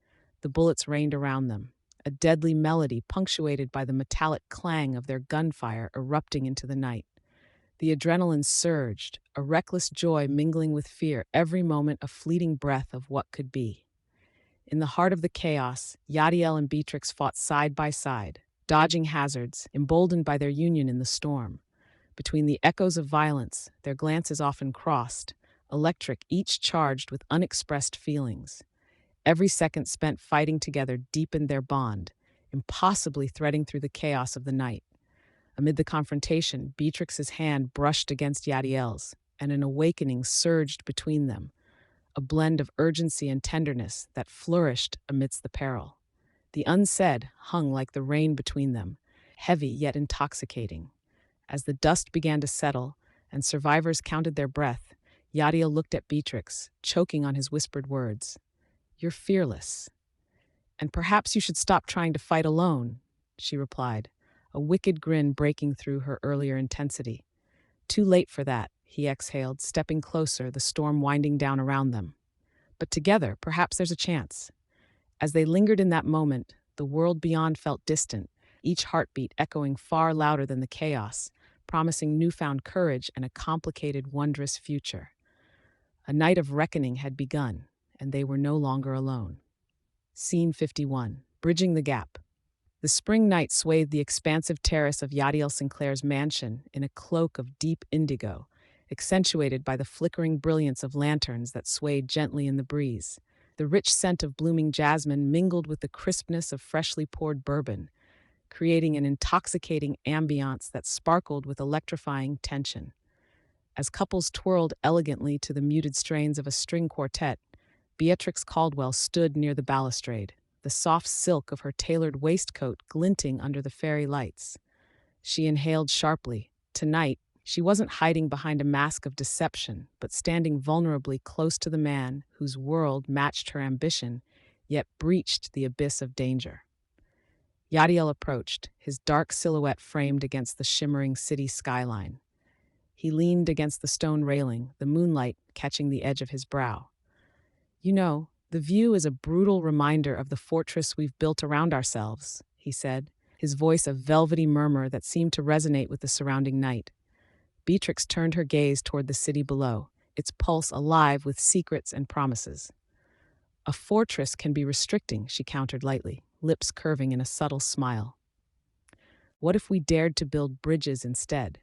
The bullets rained around them, a deadly melody punctuated by the metallic clang of their gunfire erupting into the night. The adrenaline surged, a reckless joy mingling with fear, every moment a fleeting breath of what could be. In the heart of the chaos, Yadiel and Beatrix fought side by side, dodging hazards, emboldened by their union in the storm. Between the echoes of violence, their glances often crossed, electric, each charged with unexpressed feelings. Every second spent fighting together deepened their bond, impossibly threading through the chaos of the night. Amid the confrontation, Beatrix's hand brushed against Yadiel's, and an awakening surged between them, a blend of urgency and tenderness that flourished amidst the peril. The unsaid hung like the rain between them, heavy yet intoxicating. As the dust began to settle and survivors counted their breath, Yadiel looked at Beatrix, choking on his whispered words. "You're fearless. And perhaps you should stop trying to fight alone," she replied, a wicked grin breaking through her earlier intensity. "Too late for that," he exhaled, stepping closer, the storm winding down around them. "But together, perhaps there's a chance." As they lingered in that moment, the world beyond felt distant, each heartbeat echoing far louder than the chaos, promising newfound courage and a complicated, wondrous future. A night of reckoning had begun, and they were no longer alone. Scene 51. Bridging the Gap. The spring night swathed the expansive terrace of Yadiel Sinclair's mansion in a cloak of deep indigo, accentuated by the flickering brilliance of lanterns that swayed gently in the breeze. The rich scent of blooming jasmine mingled with the crispness of freshly poured bourbon, creating an intoxicating ambiance that sparkled with electrifying tension. As couples twirled elegantly to the muted strains of a string quartet, Beatrix Caldwell stood near the balustrade, the soft silk of her tailored waistcoat glinting under the fairy lights. She inhaled sharply. Tonight, she wasn't hiding behind a mask of deception, but standing vulnerably close to the man whose world matched her ambition, yet breached the abyss of danger. Yadiel approached, his dark silhouette framed against the shimmering city skyline. He leaned against the stone railing, the moonlight catching the edge of his brow. "You know, the view is a brutal reminder of the fortress we've built around ourselves," he said, his voice a velvety murmur that seemed to resonate with the surrounding night. Beatrix turned her gaze toward the city below, its pulse alive with secrets and promises. "A fortress can be restricting," she countered lightly, lips curving in a subtle smile. "What if we dared to build bridges instead?"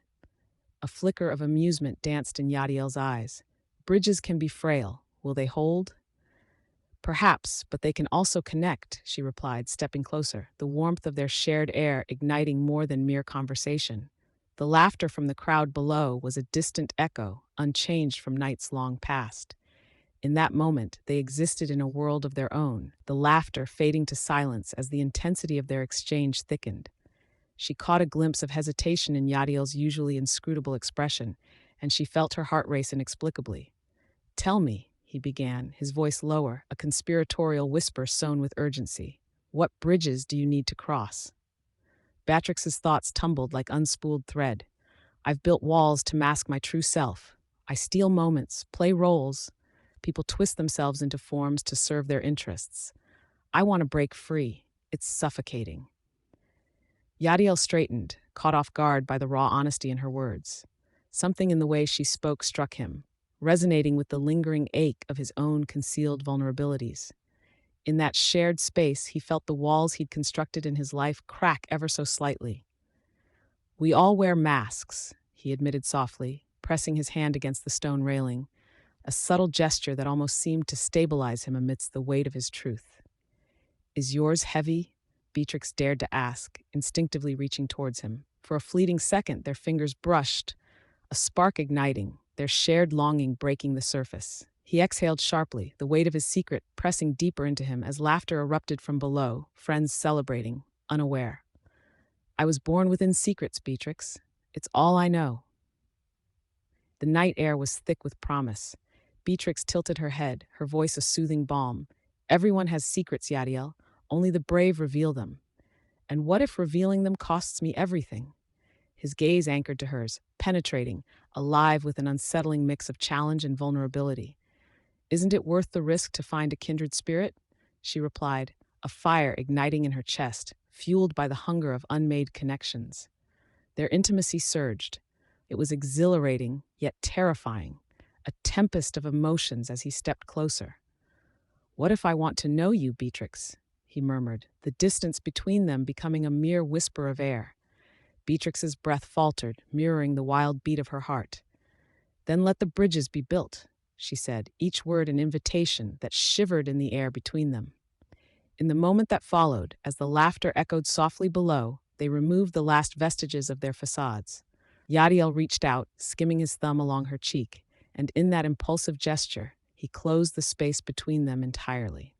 A flicker of amusement danced in Yadiel's eyes. "Bridges can be frail. Will they hold?" "Perhaps, but they can also connect," she replied, stepping closer, the warmth of their shared air igniting more than mere conversation. The laughter from the crowd below was a distant echo, unchanged from nights long past. In that moment, they existed in a world of their own, the laughter fading to silence as the intensity of their exchange thickened. She caught a glimpse of hesitation in Yadiel's usually inscrutable expression, and she felt her heart race inexplicably. "Tell me," he began, his voice lower, a conspiratorial whisper sown with urgency. "What bridges do you need to cross?" Beatrix's thoughts tumbled like unspooled thread. "I've built walls to mask my true self. I steal moments, play roles. People twist themselves into forms to serve their interests. I want to break free. It's suffocating." Yadiel straightened, caught off guard by the raw honesty in her words. Something in the way she spoke struck him, resonating with the lingering ache of his own concealed vulnerabilities. In that shared space, he felt the walls he'd constructed in his life crack ever so slightly. "We all wear masks," he admitted softly, pressing his hand against the stone railing, a subtle gesture that almost seemed to stabilize him amidst the weight of his truth. "Is yours heavy?" Beatrix dared to ask, instinctively reaching towards him. For a fleeting second, their fingers brushed, a spark igniting, their shared longing breaking the surface. He exhaled sharply, the weight of his secret pressing deeper into him as laughter erupted from below, friends celebrating, unaware. I was born within secrets, Beatrix. It's all I know. The night air was thick with promise. Beatrix tilted her head, her voice a soothing balm. Everyone has secrets, Yadiel. Only the brave reveal them. And what if revealing them costs me everything? His gaze anchored to hers, penetrating, alive with an unsettling mix of challenge and vulnerability. Isn't it worth the risk to find a kindred spirit? She replied, a fire igniting in her chest, fueled by the hunger of unmade connections. Their intimacy surged. It was exhilarating, yet terrifying, a tempest of emotions as he stepped closer. What if I want to know you, Beatrix? He murmured, the distance between them becoming a mere whisper of air. Beatrix's breath faltered, mirroring the wild beat of her heart. Then let the bridges be built, she said, each word an invitation that shivered in the air between them. In the moment that followed, as the laughter echoed softly below, they removed the last vestiges of their facades. Yadiel reached out, skimming his thumb along her cheek, and in that impulsive gesture, he closed the space between them entirely.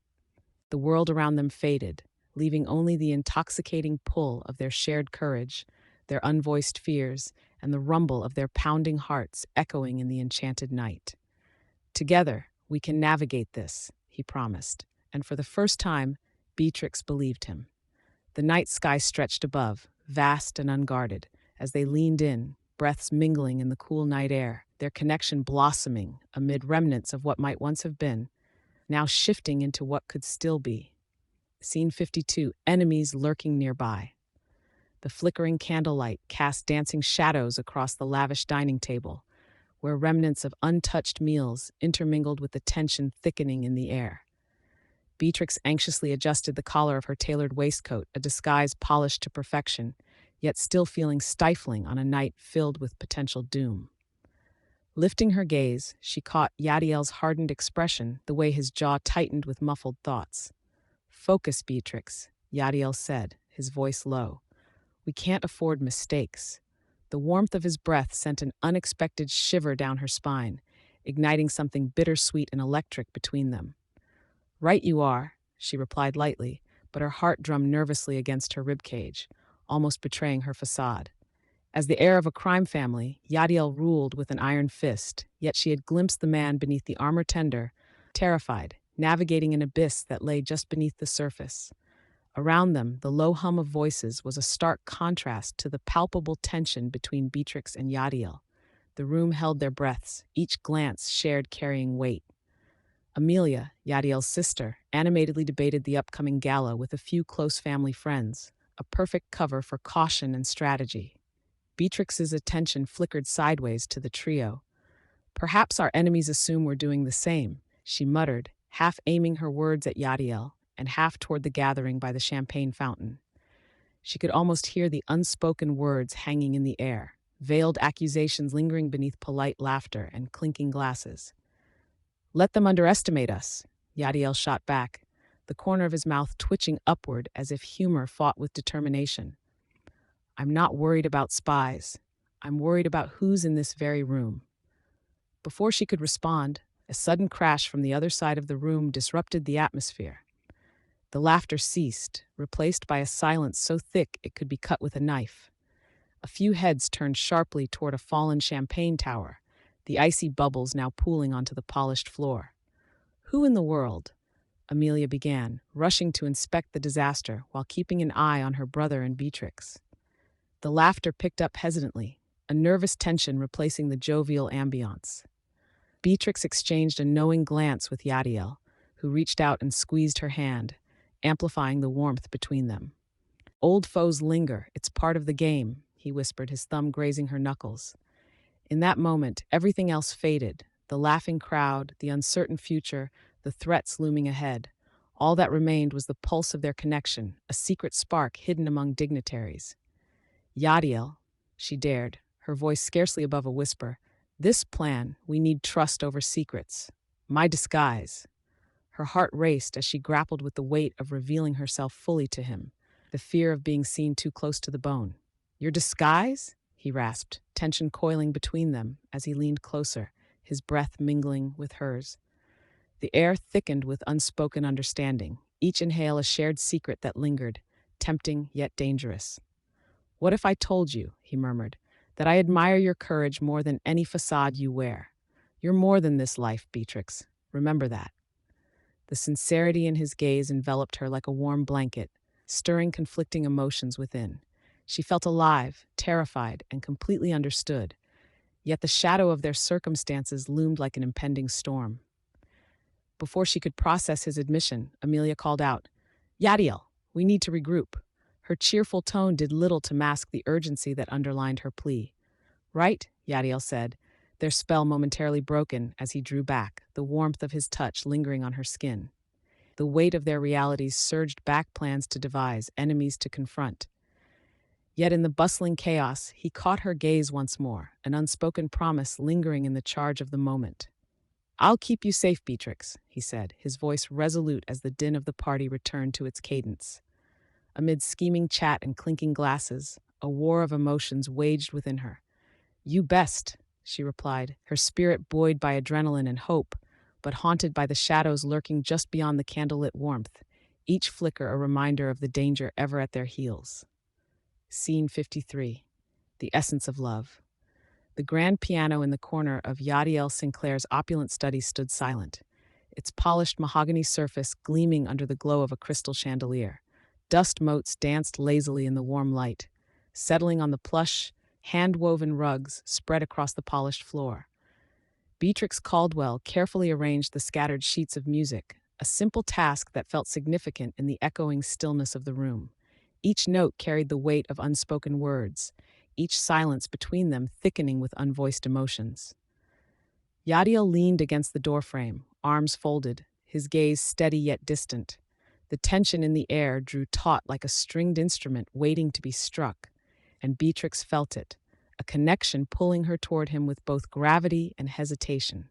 The world around them faded, leaving only the intoxicating pull of their shared courage, their unvoiced fears, and the rumble of their pounding hearts echoing in the enchanted night. Together, we can navigate this, he promised, and for the first time, Beatrix believed him. The night sky stretched above, vast and unguarded, as they leaned in, breaths mingling in the cool night air, their connection blossoming amid remnants of what might once have been, now shifting into what could still be. Scene 52, enemies lurking nearby. The flickering candlelight cast dancing shadows across the lavish dining table, where remnants of untouched meals intermingled with the tension thickening in the air. Beatrix anxiously adjusted the collar of her tailored waistcoat, a disguise polished to perfection, yet still feeling stifling on a night filled with potential doom. Lifting her gaze, she caught Yadiel's hardened expression, the way his jaw tightened with muffled thoughts. Focus, Beatrix, Yadiel said, his voice low. We can't afford mistakes. The warmth of his breath sent an unexpected shiver down her spine, igniting something bittersweet and electric between them. Right you are, she replied lightly, but her heart drummed nervously against her ribcage, almost betraying her facade. As the heir of a crime family, Yadiel ruled with an iron fist, yet she had glimpsed the man beneath the armor tender, terrified, navigating an abyss that lay just beneath the surface. Around them, the low hum of voices was a stark contrast to the palpable tension between Beatrix and Yadiel. The room held their breaths, each glance shared carrying weight. Amelia, Yadiel's sister, animatedly debated the upcoming gala with a few close family friends, a perfect cover for caution and strategy. Beatrix's attention flickered sideways to the trio. Perhaps our enemies assume we're doing the same, she muttered, half aiming her words at Yadiel and half toward the gathering by the champagne fountain. She could almost hear the unspoken words hanging in the air, veiled accusations lingering beneath polite laughter and clinking glasses. Let them underestimate us, Yadiel shot back, the corner of his mouth twitching upward as if humor fought with determination. I'm not worried about spies. I'm worried about who's in this very room. Before she could respond, a sudden crash from the other side of the room disrupted the atmosphere. The laughter ceased, replaced by a silence so thick it could be cut with a knife. A few heads turned sharply toward a fallen champagne tower, the icy bubbles now pooling onto the polished floor. Who in the world? Amelia began, rushing to inspect the disaster while keeping an eye on her brother and Beatrix. The laughter picked up hesitantly, a nervous tension replacing the jovial ambiance. Beatrix exchanged a knowing glance with Yadiel, who reached out and squeezed her hand, amplifying the warmth between them. Old foes linger, it's part of the game, he whispered, his thumb grazing her knuckles. In that moment, everything else faded, the laughing crowd, the uncertain future, the threats looming ahead. All that remained was the pulse of their connection, a secret spark hidden among dignitaries. Yadiel, she dared, her voice scarcely above a whisper, this plan, we need trust over secrets. My disguise. Her heart raced as she grappled with the weight of revealing herself fully to him, the fear of being seen too close to the bone. Your disguise? He rasped, tension coiling between them as he leaned closer, his breath mingling with hers. The air thickened with unspoken understanding, each inhale a shared secret that lingered, tempting yet dangerous. "What if I told you," he murmured, "that I admire your courage more than any facade you wear? You're more than this life, Beatrix. Remember that." The sincerity in his gaze enveloped her like a warm blanket, stirring conflicting emotions within. She felt alive, terrified, and completely understood, yet the shadow of their circumstances loomed like an impending storm. Before she could process his admission, Amelia called out, "Yadiel, we need to regroup." Her cheerful tone did little to mask the urgency that underlined her plea. "Right," Yadiel said, their spell momentarily broken as he drew back, the warmth of his touch lingering on her skin. The weight of their realities surged back, plans to devise, enemies to confront. Yet in the bustling chaos, he caught her gaze once more, an unspoken promise lingering in the charge of the moment. "I'll keep you safe, Beatrix," he said, his voice resolute as the din of the party returned to its cadence. Amid scheming chat and clinking glasses, a war of emotions waged within her. "You best," she replied, her spirit buoyed by adrenaline and hope, but haunted by the shadows lurking just beyond the candlelit warmth, each flicker a reminder of the danger ever at their heels. Scene 53. The Essence of Love. The grand piano in the corner of Yadiel Sinclair's opulent study stood silent, its polished mahogany surface gleaming under the glow of a crystal chandelier. Dust motes danced lazily in the warm light, settling on the plush, hand-woven rugs spread across the polished floor. Beatrix Caldwell carefully arranged the scattered sheets of music, a simple task that felt significant in the echoing stillness of the room. Each note carried the weight of unspoken words, each silence between them thickening with unvoiced emotions. Yadiel leaned against the doorframe, arms folded, his gaze steady yet distant. The tension in the air drew taut like a stringed instrument waiting to be struck, and Beatrix felt it, a connection pulling her toward him with both gravity and hesitation.